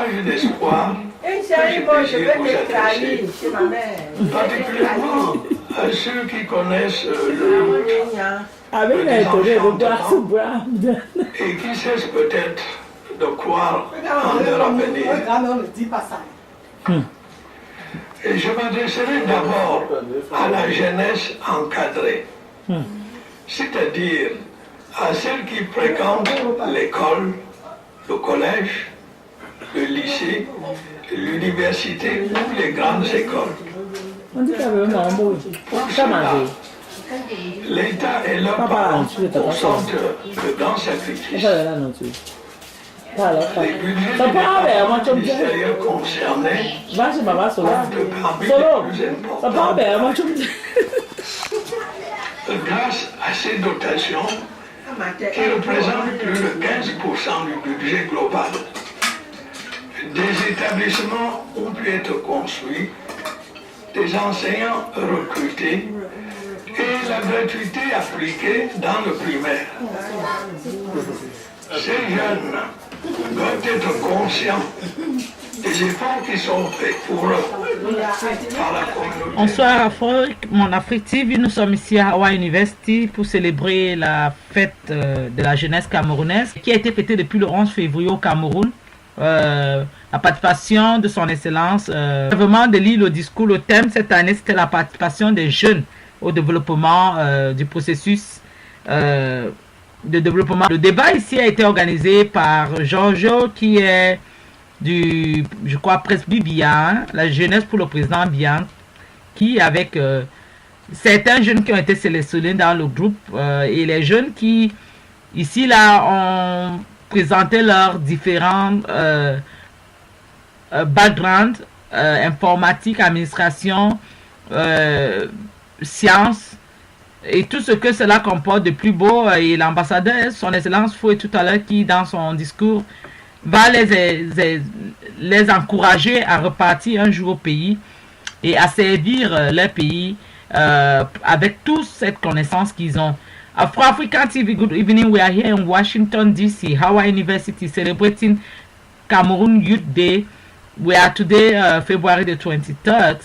message d'espoir que je désire vous adresser, particulièrement à ceux qui connaissent le lutte et qui cessent peut-être de croire en leur avenir. Et je m'adresserai d'abord à la jeunesse encadrée, c'est-à-dire à celles qui fréquentent l'école, le collège, le lycée, l'université ou les grandes écoles. Pour cela, l'État et leurs parents consentent de grands sacrifices. Les budgets ministériels concernés comptent parmi les plus importants. Grâce à ces dotations, qui représentent plus de 15% du budget global, des établissements ont pu être construits, des enseignants recrutés et la gratuité appliquée dans le primaire. Ces jeunes doivent être conscients des efforts qui sont faits pour eux par la communauté. Bonsoir Afrique, mon Afrique TV, nous sommes ici à Hawaii University pour célébrer la fête de la jeunesse camerounaise qui a été fêtée depuis le 11 février au Cameroun. La participation de son excellence, vraiment de lire le discours, le thème cette année c'était la participation des jeunes au développement du processus de développement. Le débat ici a été organisé par Giorgio qui est du, je crois, presby Bian, la jeunesse pour le président Bian, qui avec certains jeunes qui ont été sélectionnés dans le groupe et les jeunes qui ici là ont présenté leurs différents backgrounds, informatique, administration, sciences et tout ce que cela comporte de plus beau. Et l'ambassadeur, son excellence Fouet tout à l'heure, qui dans son discours va les encourager à repartir un jour au pays et à servir leur pays avec toute cette connaissance qu'ils ont. For African TV, good evening. We are here in Washington, D.C., Hawaii University, celebrating Cameroon Youth Day. We are today, February the 23rd,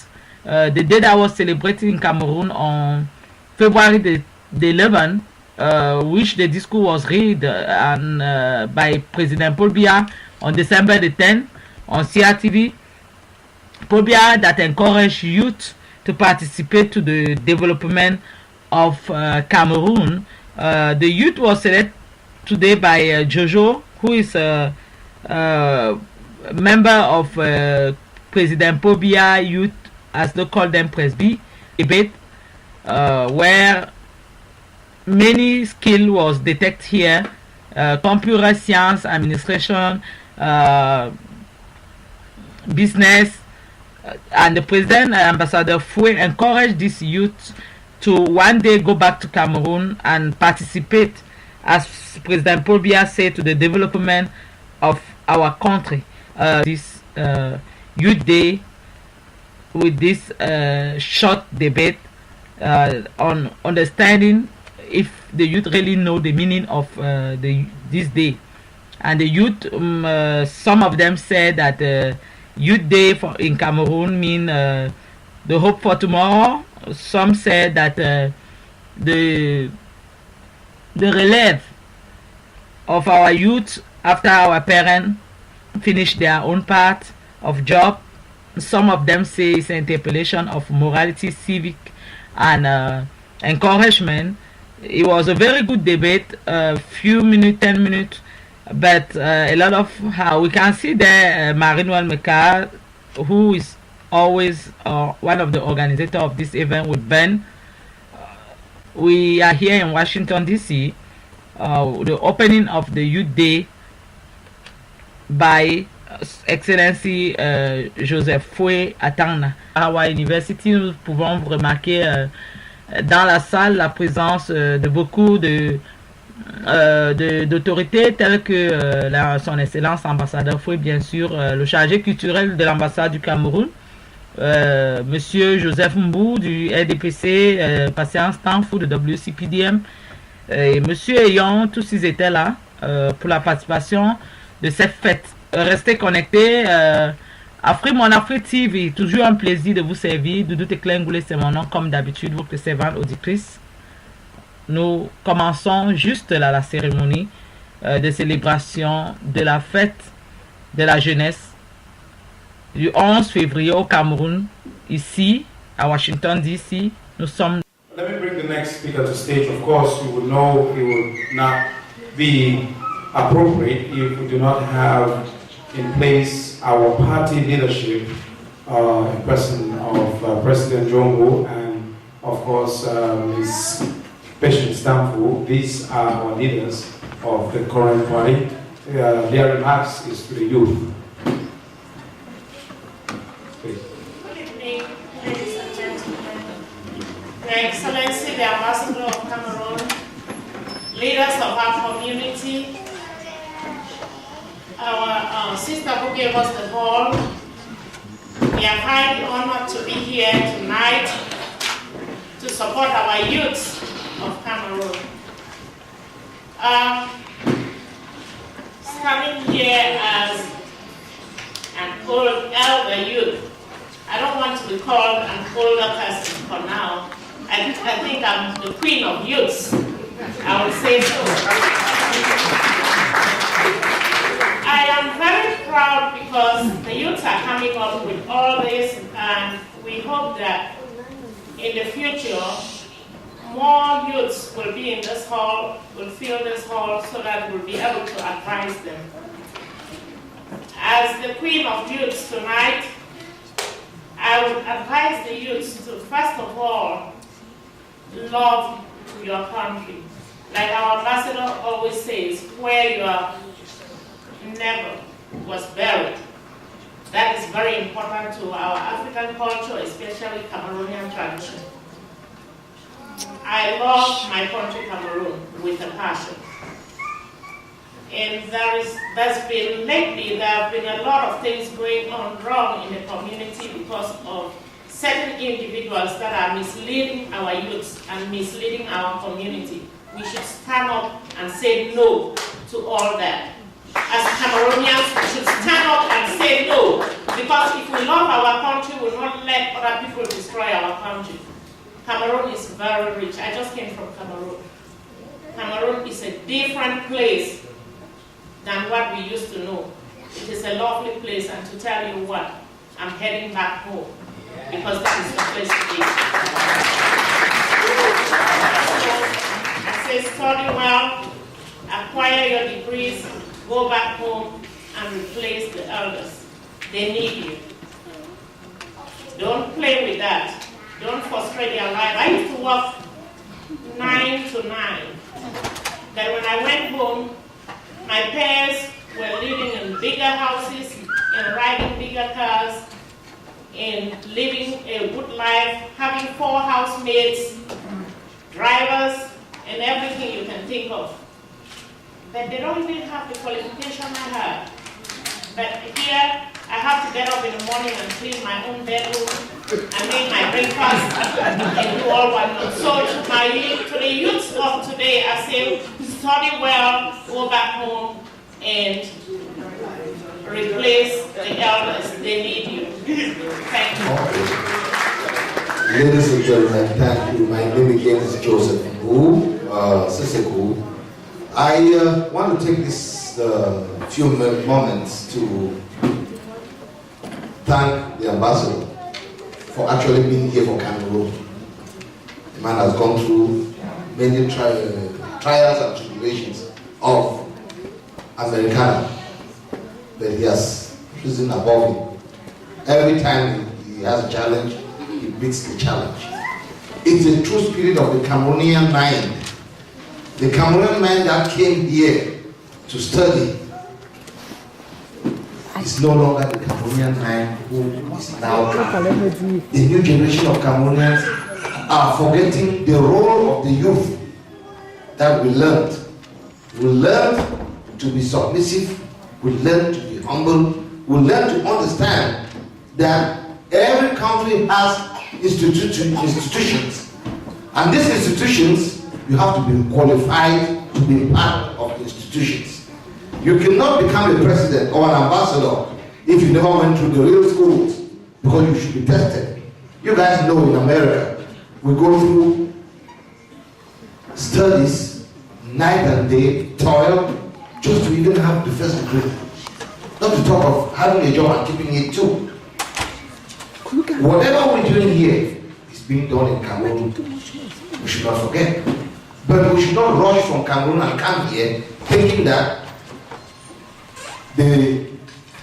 the day that was celebrated in Cameroon on February the 11th, which the discourse was read by President Paul Biya on December the 10th on CRTV. Paul Biya that encouraged youth to participate to the development of Cameroon. The youth was selected today by Jojo, who is a member of President Paul Biya Youth, as they call them, Presby debate, where many skill was detected here, computer science, administration, business, and the president Ambassador Fouet encouraged this youth to one day go back to Cameroon and participate, as President Paul Biya said, to the development of our country. This Youth Day with this short debate on understanding if the youth really know the meaning of this day. And the youth, some of them said that Youth Day in Cameroon mean the hope for tomorrow. Some said that the relève of our youth after our parents finish their own part of job. Some of them say it's an interpellation of morality, civic, and encouragement. It was a very good debate, a few minutes, 10 minutes, but a lot of how we can see there Marie-Noël Meka, who is always one of the organizers of this event with Ben. We are here in Washington, D.C., the opening of the Youth Day by Excellency Joseph Fouet à Tana. À Hawaii University, nous pouvons remarquer dans la salle la présence de beaucoup d'autorités telles que son excellence ambassadeur Fouet, bien sûr, le chargé culturel de l'ambassade du Cameroun, monsieur Joseph Mbou du RDPC, Patience Tanfou de WCPDM, et monsieur Ayon, tous ils étaient là pour la participation de cette fête restez connectés. Afrique, mon Afrique TV, toujours un plaisir de vous servir. Doudou Teklengoulé, c'est mon nom, comme d'habitude, votre servante auditrice. Nous commençons juste là la cérémonie de célébration de la fête de la jeunesse du 11 février au Cameroun, ici, à Washington, D.C. Nous sommes... Let me bring the next speaker to stage. Of course, you would know it would not be appropriate if we do not have in place our party leadership, in person of President Jongo and, of course, Ms. Patience Stamford. These are our leaders of the current party. Their remarks is to the youth. Please. Good evening, ladies and gentlemen. Your Excellency, the Ambassador of Cameroon, leaders of our community, our sister who gave us the ball. We are highly honored to be here tonight to support our youth of Cameroon. Standing here as an old elder youth, I don't want to be called an older person for now. I think I'm the queen of youths. I would say so. I am very proud because the youths are coming up with all this, and we hope that in the future more youths will be in this hall, will fill this hall, so that we'll be able to advise them. As the queen of youths tonight, I would advise the youths to first of all love your country. Like our ambassador always says, where your never was buried. That is very important to our African culture, especially Cameroonian tradition. I love my country, Cameroon, with a passion. And there have been a lot of things going on wrong in the community because of certain individuals that are misleading our youths and misleading our community. We should stand up and say no to all that. As Cameroonians, we should stand up and say no, because if we love our country, we will not let other people destroy our country. Cameroon is very rich. I just came from Cameroon. Cameroon is a different place than what we used to know. It is a lovely place, and to tell you what, I'm heading back home, because that is the place to be. I say study well, acquire your degrees, go back home and replace the elders. They need you. Don't play with that. Don't frustrate their life. I used to work 9 to 9. Then when I went home, my parents were living in bigger houses, and riding bigger cars, and living a good life, having 4 housemates, drivers, and everything you can think of. But they don't even have the qualification I have. But here, I have to get up in the morning and clean my own bedroom, and make my breakfast, and do all what. So to the youths of today, I say, study well, go back home, and replace the elders. They need you. Thank you. Ladies and gentlemen, thank you. My name again is Joseph Wu, Siseku. I want to take this few moments to thank the ambassador for actually being here for Cameroon. The man has gone through many trials and tribulations of Americana, but he has risen above it. Every time he has a challenge, he beats the challenge. It's a true spirit of the Cameroonian mind. The Cameroonian mind that came here to study is no longer the Cameroonian mind who is now coming. The new generation of Cameroonians are forgetting the role of the youth that we learned. We learned to be submissive, we learned to be humble, we learned to understand that every country has institutions. And these institutions, you have to be qualified to be part of the institutions. You cannot become a president or an ambassador if you never went through the real schools, because you should be tested. You guys know in America, we go through studies, night and day, toil, just to even have the first degree. Not to talk of having a job and keeping it too. Whatever we're doing here is being done in Cameroon. We should not forget. But we should not rush from Cameroon and come here thinking that the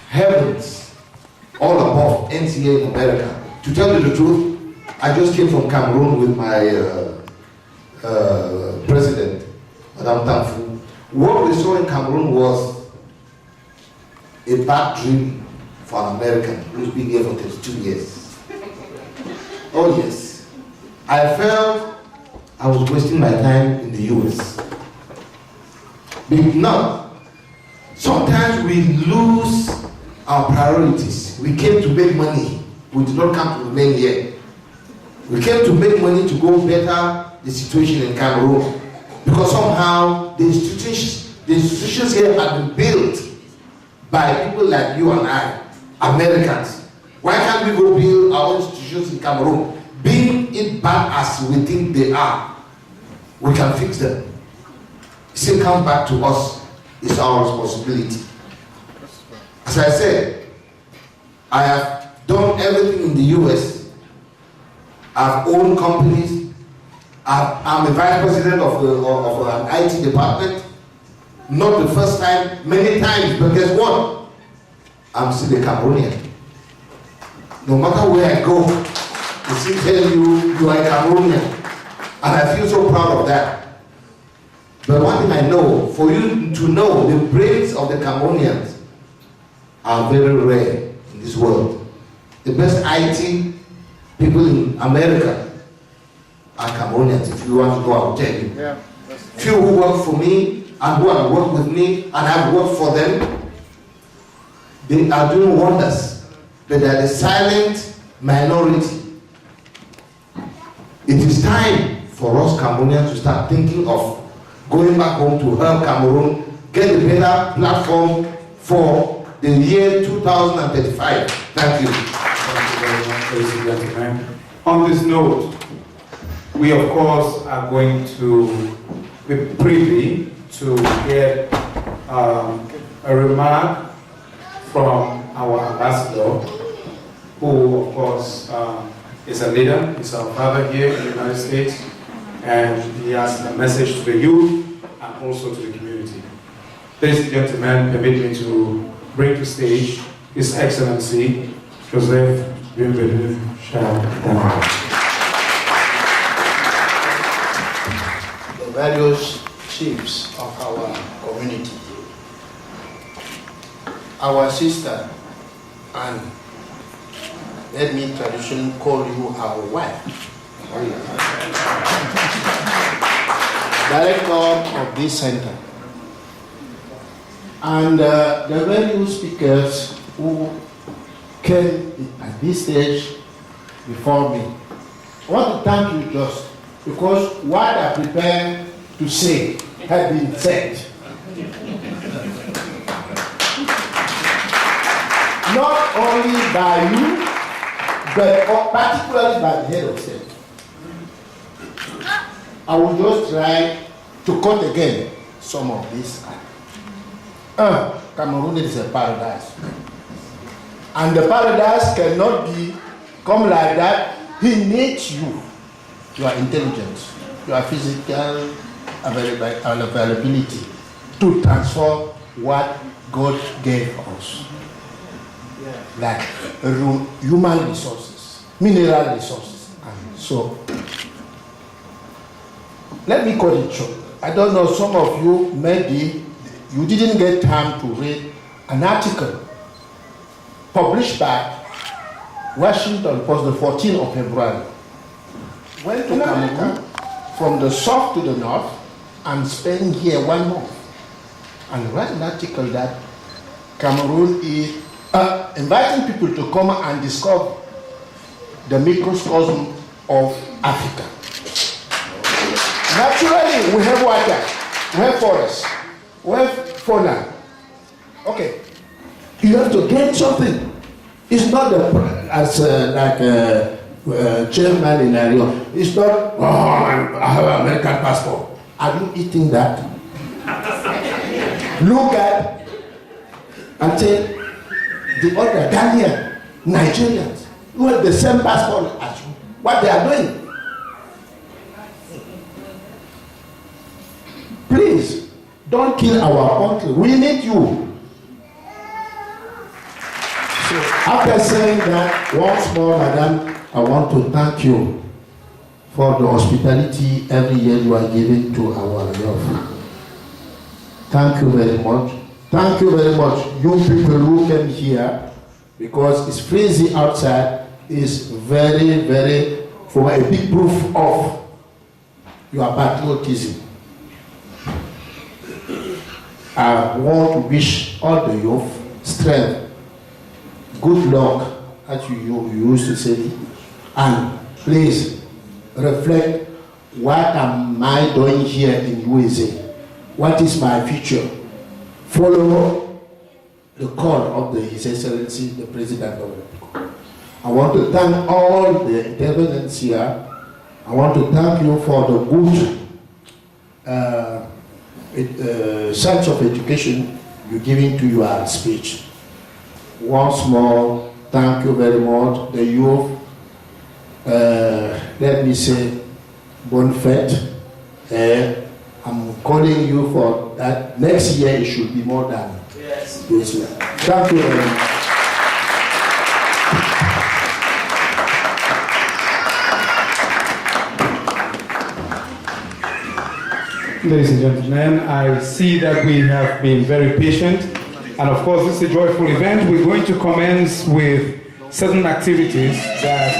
heavens all above NCA in America. To tell you the truth, I just came from Cameroon with my president, Madame Tanfu. What we saw in Cameroon was a bad dream for an American who's been here for 32 years. Oh yes. I felt I was wasting my time in the US. But not. Sometimes we lose our priorities. We came to make money. We did not come to remain here. We came to make money to go better the situation in Cameroon. Because somehow the institutions here have been built by people like you and I, Americans. Why can't we go build our institutions in Cameroon? Being it bad as we think they are, we can fix them. It still comes back to us. It's our responsibility. As I said, I have done everything in the US. I've owned companies. I'm a vice president of an IT department. Not the first time, many times, but guess what? I'm still a Cameroonian. No matter where I go, they still tell you are a Cameroonian. And I feel so proud of that. But one thing I know, for you to know, the brains of the Cameroonians are very rare in this world. The best IT people in America are Cameroonians. If you want to know, I'll tell you. Yeah, few who work for me and who have worked with me and I've worked for them, they are doing wonders. But they are the silent minority. It is time for us Cameroonians to start thinking of going back home to help Cameroon get a better platform for the year 2035. Thank you. Thank you very much, ladies and gentlemen. On this note, we of course are going to be privy to get a remark from our ambassador, who of course is a leader, is our father here in the United States, and he has a message to the youth and also to the community. Ladies and gentlemen, permit me to bring to stage His Excellency Joseph Bienvenu Charles. the various chiefs of our community, our sister, and let me traditionally call you our wife, director of this center, and the various speakers who came at this stage before me. I want to thank you just because what I prepared to say had been said. Not only by you, but particularly by the head of state. I will just try to quote again some of this. Cameroon is a paradise. And the paradise cannot come like that. He needs you. Your intelligence, your physical availability to transfer what God gave us. Like human resources, mineral resources, and so. Let me cut it short. I don't know, some of you maybe you didn't get time to read an article published by Washington Post the 14th of February. Went to Cameroon from the south to the north and spent here 1 month. And write an article that Cameroon is inviting people to come and discover the microcosm of Africa. Naturally, we have water, we have forests, we have fauna, Okay. You have to gain something. It's not chairman in Rio. It's not, oh, I have an American passport. Are you eating that? Look at and say the other Ghanaian, Nigerians, who have the same passport as you, what they are doing. Please, don't kill our country. We need you. So after saying that, once more, madam, I want to thank you for the hospitality every year you are giving to our youth. Thank you very much. Thank you very much, you people who came here, because it's freezing outside, is very, very, for a big proof of your patriotism. I want to wish all the youth strength, good luck, as you used to say, and please reflect, what am I doing here in USA? What is my future? Follow the call of His Excellency, the President of the Republic. I want to thank all the intervenants here. I want to thank you for the good sense of education you're giving to your speech. Once more, thank you very much, the youth. Let me say, bonne fête. I'm calling you for that. Next year it should be more than this year. Thank you very much. Ladies and gentlemen, I see that we have been very patient, and of course this is a joyful event. We're going to commence with certain activities that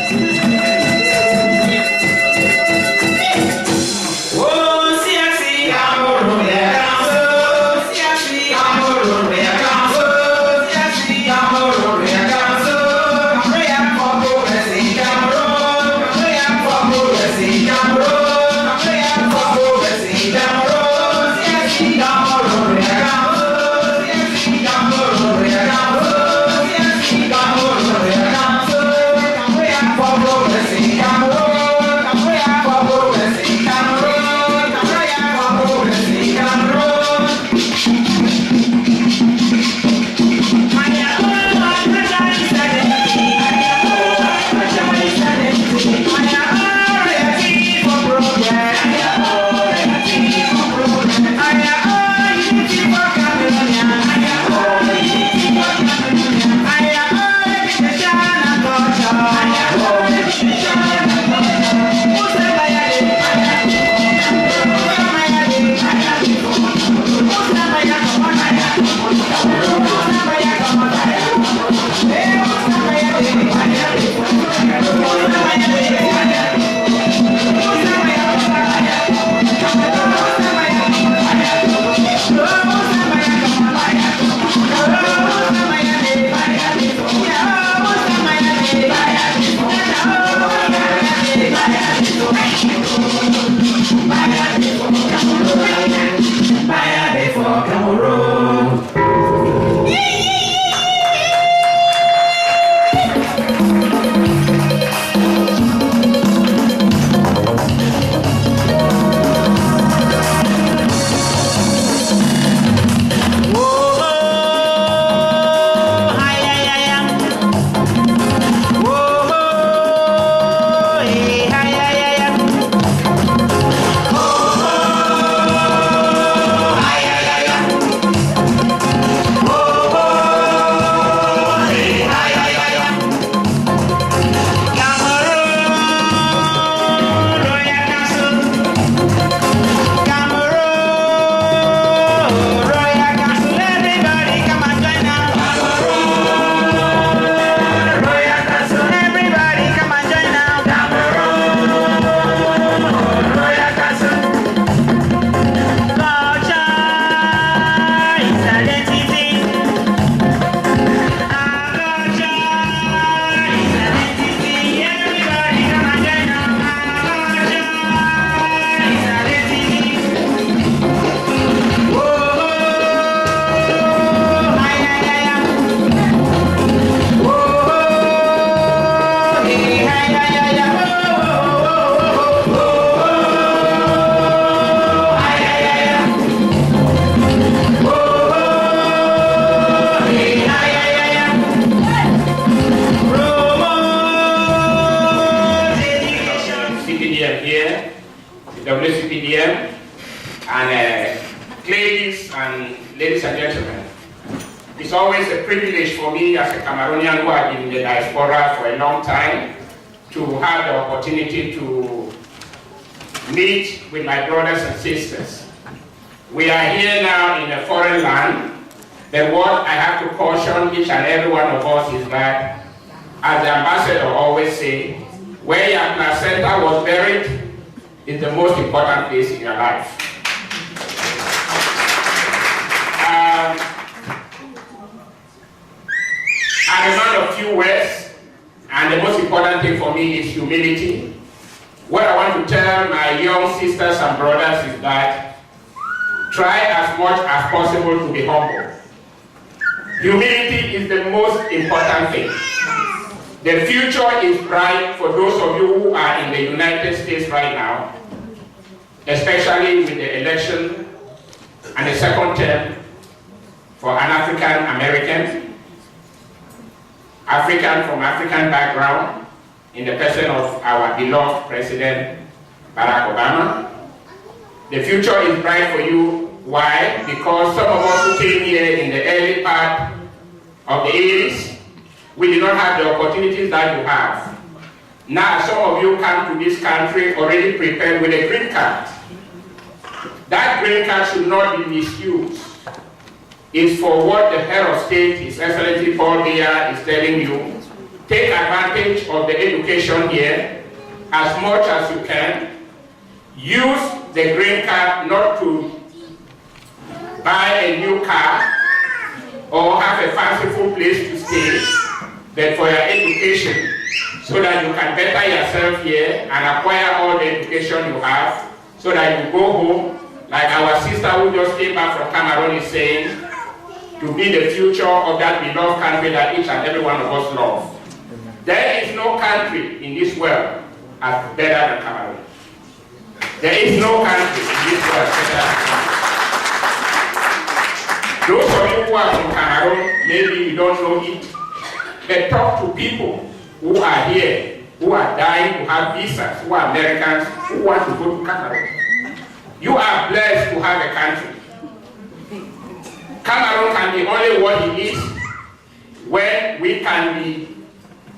WCPDM here, the WCPDM, and ladies and gentlemen. It's always a privilege for me as a Cameroonian who has been in the diaspora for a long time to have the opportunity to meet with my brothers and sisters. We are here now in a foreign land. But what I have to caution each and every one of us is that, as the ambassador always says, where your placenta was buried is the most important place in your life. I'm a man of few words, and the most important thing for me is humility. What I want to tell my young sisters and brothers is that try as much as possible to be humble. Humility is the most important thing. The future is bright for those of you who are in the United States right now, especially with the election and the second term for an African American, from African background, in the person of our beloved President Barack Obama. The future is bright for you. Why? Because some of us who came here in the early part of the 80s, we did not have the opportunities that you have. Now some of you come to this country already prepared with a green card. That green card should not be misused. It's for what the head of state, His Excellency Paul Biya, is telling you. Take advantage of the education here as much as you can. Use the green card not to buy a new car or have a fanciful place to stay, but for your education, so that you can better yourself here and acquire all the education you have, so that you go home, like our sister who just came back from Cameroon is saying, to be the future of that beloved country that each and every one of us love. There is no country in this world as better than Cameroon. There is no country in this world better than Cameroon. Those of you who are from Cameroon, maybe you don't know it, but talk to people who are here, who are dying to have visas, who are Americans, who want to go to Cameroon. You are blessed to have a country. Cameroon can be only what it is when we can be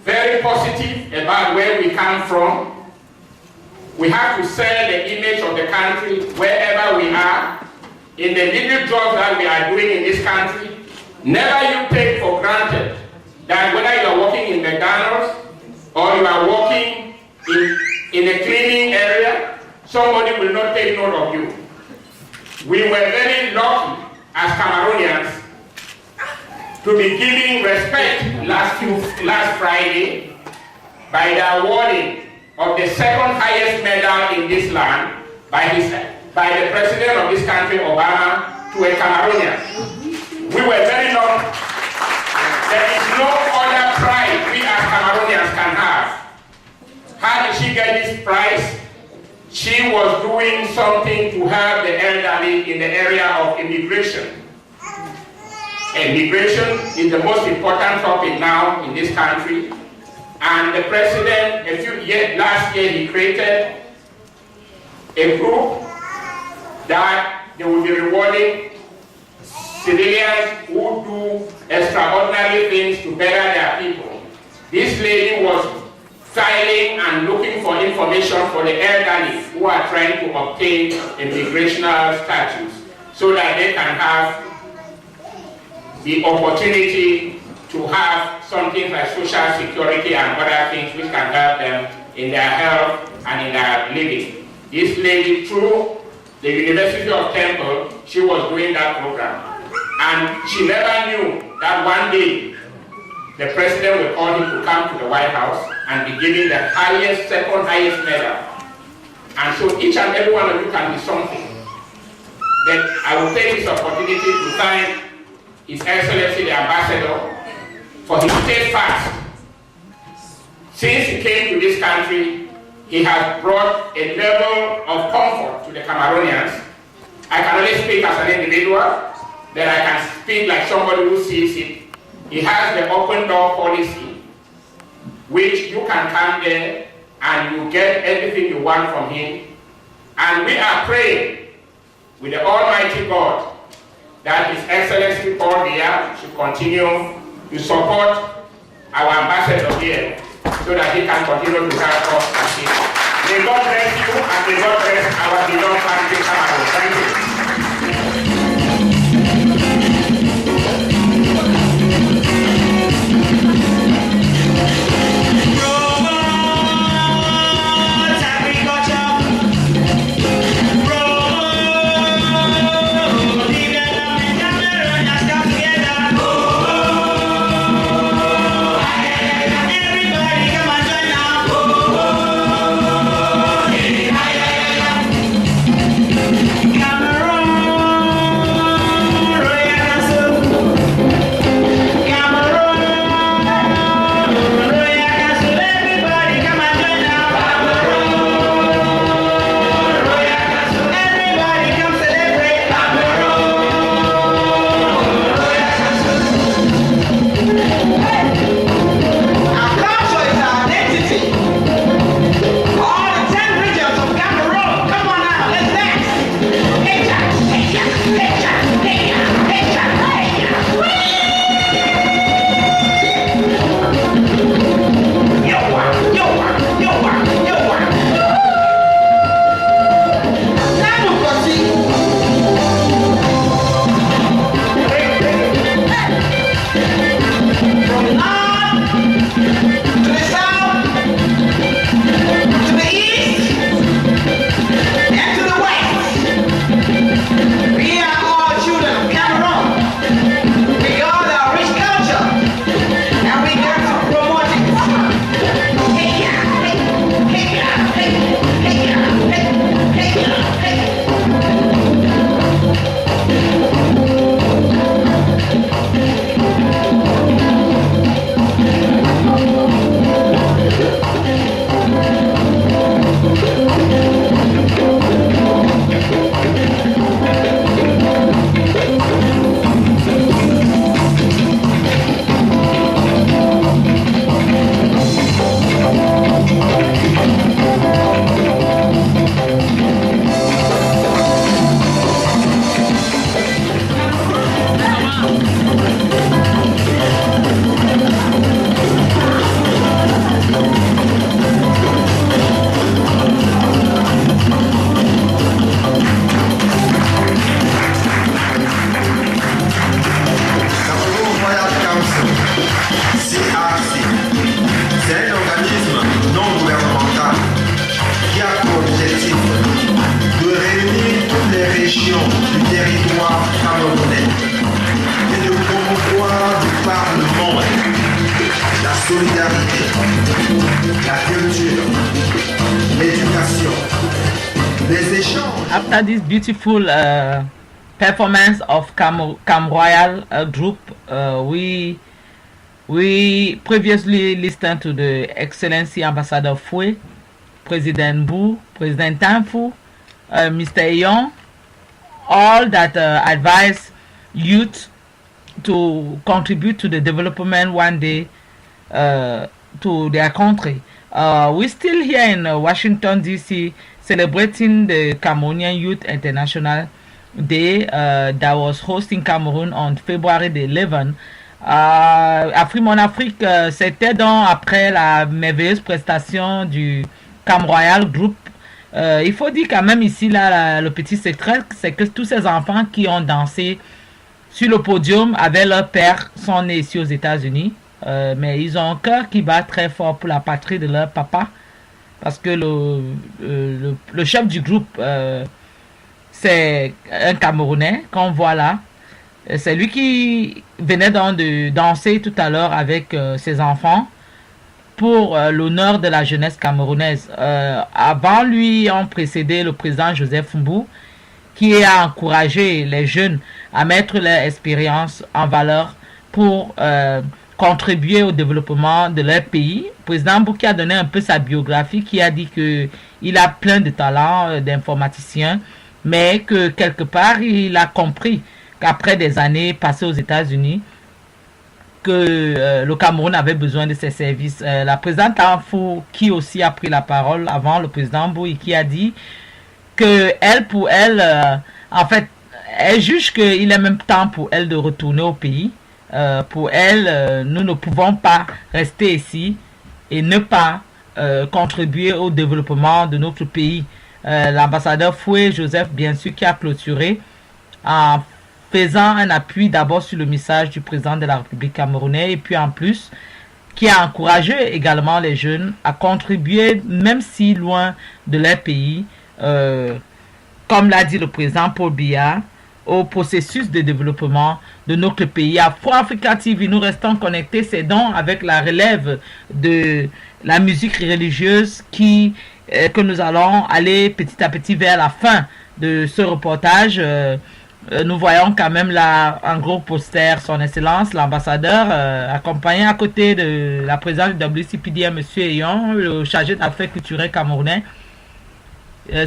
very positive about where we come from. We have to sell the image of the country wherever we are, in the little jobs that we are doing in this country. Never you take for granted that whether you are working in McDonald's or you are working in a cleaning area, somebody will not take note of you. We were very lucky as Cameroonians to be giving respect last Friday by the awarding of the second highest medal in this land by the president of this country, Obama, to a Cameroonian. We were very lucky. There is no other prize we as Cameroonians can have. How did she get this prize? She was doing something to help the elderly in the area of immigration. Immigration is the most important topic now in this country. And the president, last year, he created a group that they will be rewarding civilians who do extraordinary things to better their people. This lady was filing and looking for information for the elderly who are trying to obtain immigrational status so that they can have the opportunity to have something like social security and other things which can help them in their health and in their living. This lady, through the University of Temple, she was doing that program. And she never knew that one day the president will call him to come to the White House and be given the second highest medal. And so each and every one of you can be something. But I will take this opportunity to thank His Excellency the Ambassador for his steadfast. Since he came to this country, he has brought a level of comfort to the Cameroonians. I can only speak as an individual, but I can speak like somebody who sees it. He has the open door policy, which you can come there and you get everything you want from him. And we are praying with the Almighty God that His Excellency Paul Biya should continue to support our ambassador here so that he can continue to help us succeed. May God bless you and may God bless our beloved country, Cameroon. Thank you. After this beautiful performance of Cam Royal group, we previously listened to the Excellency Ambassador Foué, President Bou, President Tanfu, Mr. Eyon, all that advise youth to contribute to the development one day to their country. We're still here in Washington, D.C., celebrating the Cameroonian Youth International Day that was hosted in Cameroon on February the 11th. Mon Afrique, c'était donc après la merveilleuse prestation du Cam Royal Group. Il faut dire quand même ici, là, le petit secret, c'est que tous ces enfants qui ont dansé sur le podium avec leur père sont nés ici aux États-Unis. Mais ils ont un cœur qui bat très fort pour la patrie de leur papa. Parce que le chef du groupe, c'est un Camerounais qu'on voit là. C'est lui qui venait donc de danser tout à l'heure avec ses enfants pour l'honneur de la jeunesse camerounaise. Avant lui, ont précédé le président Joseph Mbou, qui a encouragé les jeunes à mettre leur expérience en valeur pour contribuer au développement de leur pays. Le président Mbou qui a donné un peu sa biographie, qui a dit qu'il a plein de talents d'informaticien, mais que quelque part, il a compris qu'après des années passées aux États-Unis, que le Cameroun avait besoin de ses services. La présidente Anfo, qui aussi a pris la parole avant le président Bouy, qui a dit que pour elle, en fait, elle juge qu'il est même temps pour elle de retourner au pays. Pour elle, nous ne pouvons pas rester ici et ne pas contribuer au développement de notre pays. L'ambassadeur Foué Joseph, bien sûr, qui a clôturé en faisant un appui d'abord sur le message du président de la République camerounaise et puis en plus qui a encouragé également les jeunes à contribuer, même si loin de leur pays, comme l'a dit le président Paul Biya, au processus de développement de notre pays. Afro-Africa TV, nous restons connectés, c'est donc avec la relève de la musique religieuse que nous allons aller petit à petit vers la fin de ce reportage. Nous voyons quand même là un gros poster, son excellence, l'ambassadeur, accompagné à côté de la présidente du WCPD, M. Eyon, le chargé d'affaires culturelles camerounais.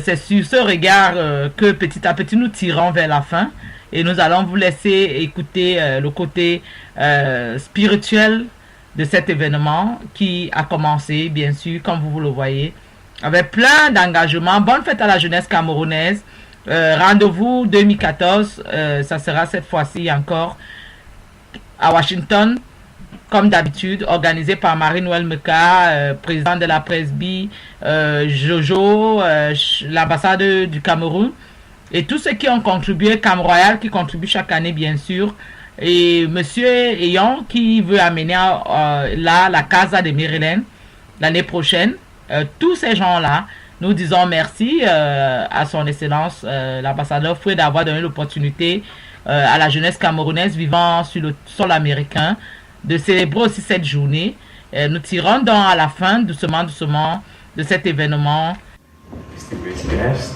C'est sur ce regard que petit à petit nous tirons vers la fin et nous allons vous laisser écouter le côté spirituel de cet événement qui a commencé, bien sûr, comme vous le voyez, avec plein d'engagement. Bonne fête à la jeunesse camerounaise. Rendez-vous 2014, ça sera cette fois-ci encore à Washington, comme d'habitude, organisé par Marie-Noël Meka, président de la Presby, Jojo, l'ambassade du Cameroun, et tous ceux qui ont contribué, Cam Royal qui contribue chaque année bien sûr, et Monsieur Eyon qui veut amener là la Casa de Maryland l'année prochaine. Tous ces gens-là, nous disons merci à son excellence l'ambassadeur Foué d'avoir donné l'opportunité à la jeunesse camerounaise vivant sur le sol américain de célébrer aussi cette journée. Nous tirons donc à la fin doucement de cet événement. Distinguished guest,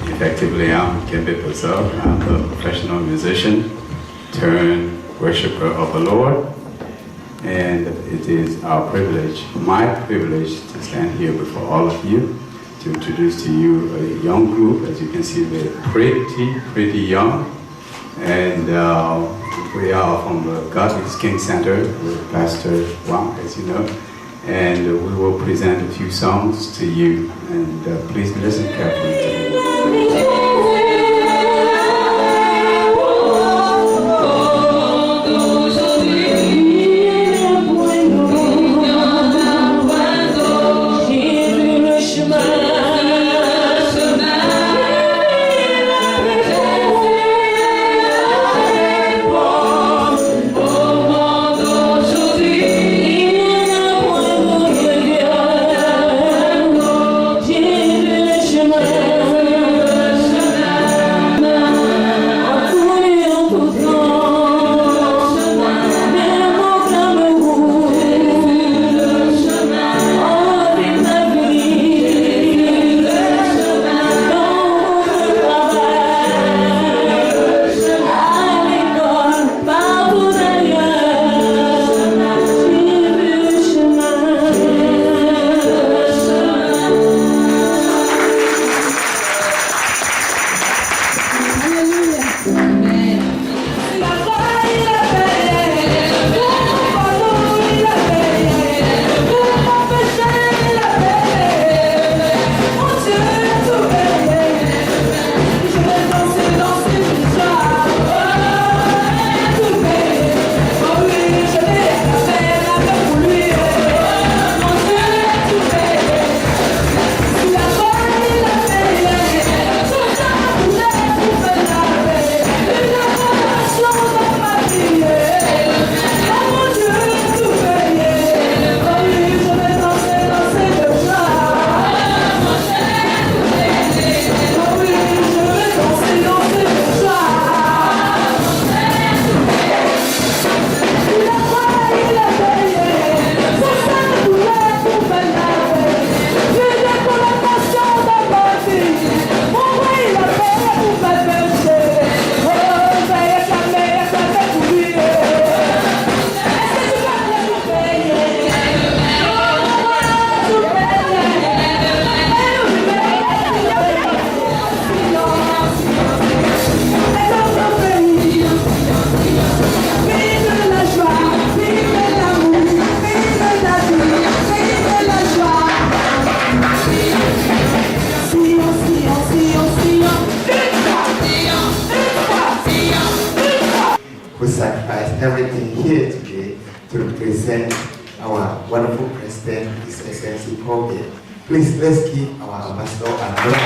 effectively I'm Kembe Pazel. I'm a professional musician turned worshiper of the Lord, and it is our privilege, my privilege, to stand here before all of you to introduce to you a young group. As you can see, they're pretty young, and we are from the God is King Center with Pastor Wang, as you know, and we will present a few songs to you, and please listen carefully to them. Chemin everything here today to represent our wonderful president, His Excellency Paul Biya. Please, let's give our ambassador an applause.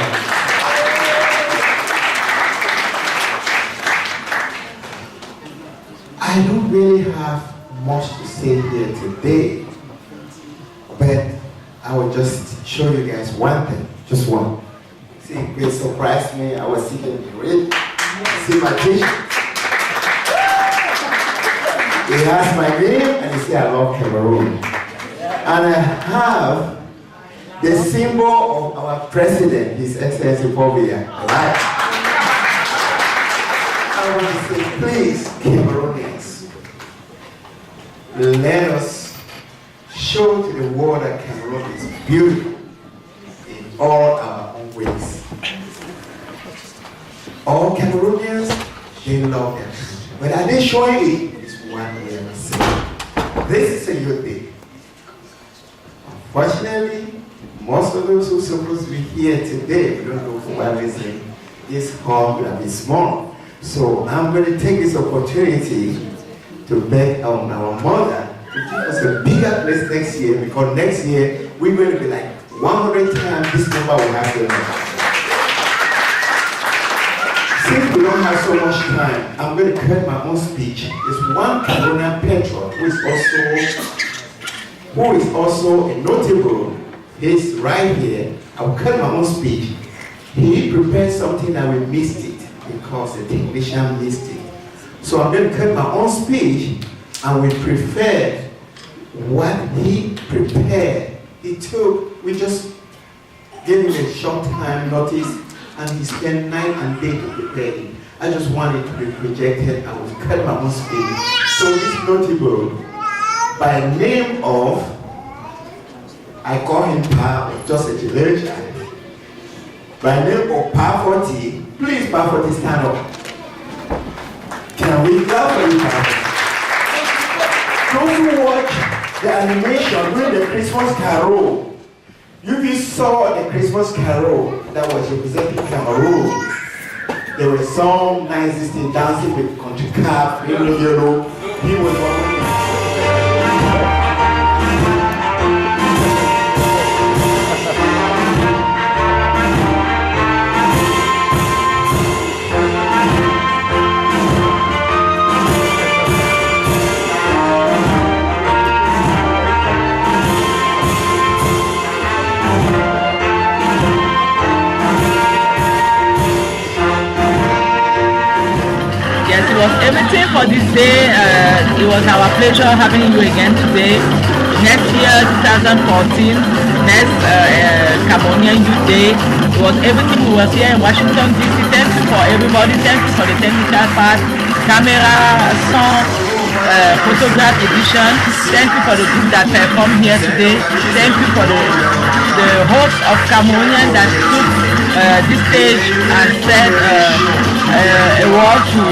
I don't really have much to say here today, but I will just show you guys one thing, just one. See, it surprised me. I was sitting in red, see my t-shirt. He asked my name and he said, I love Cameroon. And I have the symbol of our president, His Excellency Paul Biya. Right? I want to say, please, Cameroonians, let us show to the world that Cameroon is beautiful in all our own ways. All Cameroonians, they love their country. But are they showing it? It's 1 year missing. This is a youth day. Unfortunately, most of those who are supposed to be here today, we don't know for what reason, this hall will be small. So I'm going to take this opportunity to beg our mother to give us a bigger place next year, because next year we're going to be like 100 times this number we have here now. Since we don't have so much time, I'm going to cut my own speech. There's one Cameroonian patron who is also a notable. He's right here. I'll cut my own speech. He prepared something that we missed it because the technician missed it. So I'm going to cut my own speech and we prepared what he prepared. We just gave him a short time notice and he spent night and day to prepare it. I just wanted to be projected. I will cut my own speech. So this notable by name of, I call him Pa, just a generic guy. By name of Pa 40, please Pa 40 stand up. Can we clap for you, Pa? Those who watch the animation during the Christmas Carol, you saw the Christmas Carol that was representing Cameroon. There were some nice things dancing with country cap, yellow. He was one. It was everything for this day. It was our pleasure having you again today. Next year, 2014, next Cameroonian Youth Day. It was everything. We were here in Washington, D.C. Thank you for everybody. Thank you for the technical part, camera, sound, photograph edition. Thank you for the group that performed here today. Thank you for the host of Cameroonian that took this stage and said a word to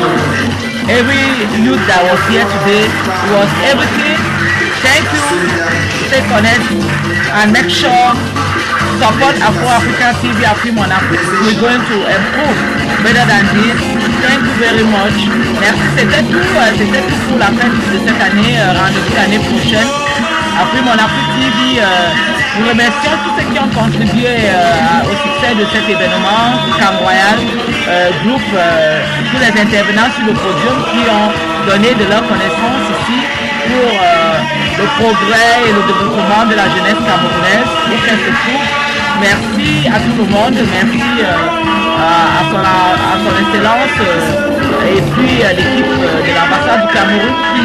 every youth that was here today. It was everything. Thank you. Stay connected and make sure support Afro-African TV, Afrimon Afrique. We're going to improve better than this. Thank you very much. Merci. C'était tout pour la fête de cette année. Rendez-vous l'année prochaine. Afrimon Afrique TV. Nous remercions tous ceux qui ont contribué au succès de cet événement, Cam Royal, groupe, tous les intervenants sur le podium qui ont donné de leur connaissance ici pour le progrès et le développement de la jeunesse camerounaise, où qu'elle se trouve. Merci à tout le monde, merci à son excellence et puis l'équipe de l'ambassade du Cameroun qui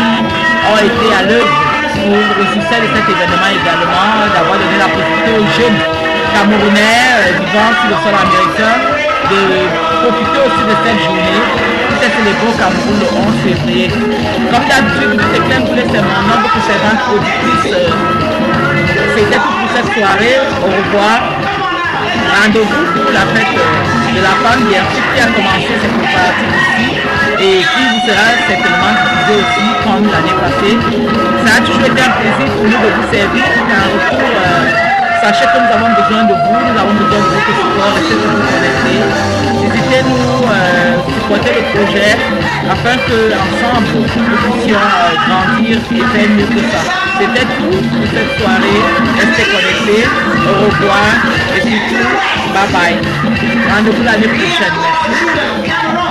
ont été à l'œuvre pour le succès de cet événement également, d'avoir donné la possibilité aux jeunes Camerounais vivant sur le sol américain de profiter aussi de cette journée qui s'est célébrée au Cameroun le 11 février. Comme d'habitude, c'est mon nombre pour ces 20 productrices. C'était tout pour cette soirée. Au revoir. Rendez-vous pour la fête de la femme qui a commencé ses préparatifs ici et qui vous sera certainement diffusé aussi comme l'année passée. Ça a toujours été un plaisir pour nous de vous servir. En retour, sachez que nous avons besoin de vous, nous avons besoin de votre support, restez toujours connectés. Visitez-nous supporter le projet afin qu'ensemble nous puissions grandir et faire mieux que ça. C'était tout pour cette soirée. Restez connectés. Au revoir et surtout, bye bye. Rendez-vous l'année prochaine. Merci.